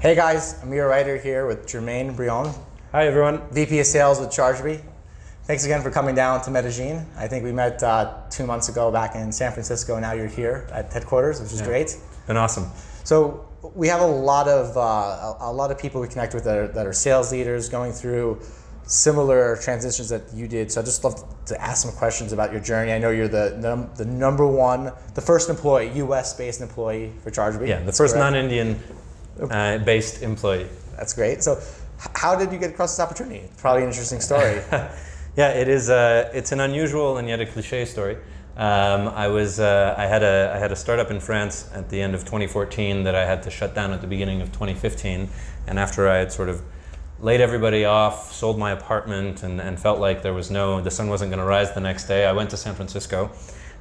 Hey guys, Amir Ryder here with Germain Brion, Hi everyone. VP of Sales with Chargebee. Thanks again for coming down to Medellin. I think we met 2 months ago back in San Francisco, and now you're here at headquarters, which is great. Been awesome. So we have a lot of people we connect with that are sales leaders going through similar transitions that you did. So I'd just love to ask some questions about your journey. I know you're the number one, the first employee, US-based employee for Chargebee. Yeah, the first non-Indian based employee. That's great. So how did you get across this opportunity? It's probably an interesting story. Yeah, it is. It's an unusual and yet a cliche story. I had a startup in France at the end of 2014 that I had to shut down at the beginning of 2015. And after I had sort of laid everybody off, sold my apartment, and felt like the sun wasn't going to rise the next day, I went to San Francisco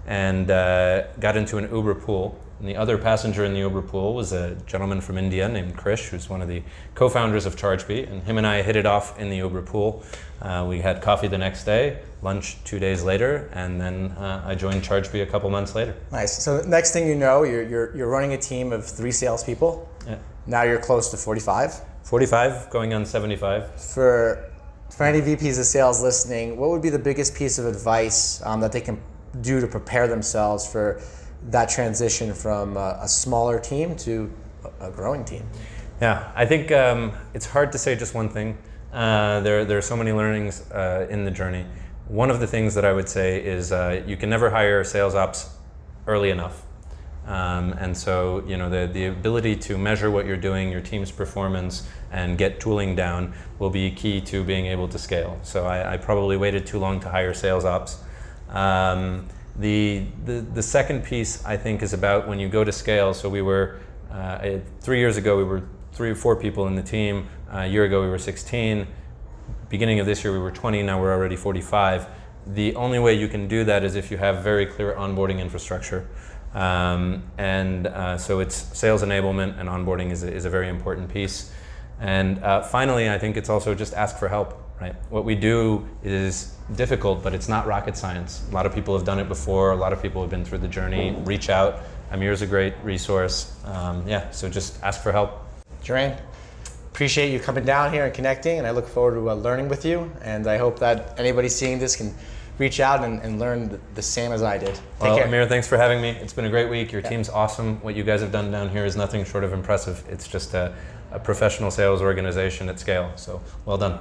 and got into an Uber pool. And the other passenger in the Uber pool was a gentleman from India named Krish, who's one of the co-founders of Chargebee. And him and I hit it off in the Uber pool. We had coffee the next day, lunch 2 days later, and then I joined Chargebee a couple months later. Nice. So next thing you know, you're running a team of 3 salespeople. Yeah. Now you're close to 45. 45, going on 75. For any VPs of sales listening, what would be the biggest piece of advice that they can do to prepare themselves for that transition from a smaller team to a growing team? Yeah, I think it's hard to say just one thing. There are so many learnings in the journey. One of the things that I would say is you can never hire sales ops early enough. And so, the ability to measure what you're doing, your team's performance, and get tooling down will be key to being able to scale. So I probably waited too long to hire sales ops. The second piece, I think, is about when you go to scale. So we were, 3 years ago, we were 3 or 4 people in the team. A year ago, we were 16. Beginning of this year, we were 20. Now we're already 45. The only way you can do that is if you have very clear onboarding infrastructure. So it's sales enablement, and onboarding is a very important piece. And finally, I think it's also just ask for help. Right? What we do is difficult, but it's not rocket science. A lot of people have done it before. A lot of people have been through the journey. Reach out. Amir's a great resource. So just ask for help. Germain, appreciate you coming down here and connecting, and I look forward to learning with you. And I hope that anybody seeing this can reach out and learn the same as I did. Take care. Amir, thanks for having me. It's been a great week. Your team's awesome. What you guys have done down here is nothing short of impressive. It's just a professional sales organization at scale. So well done.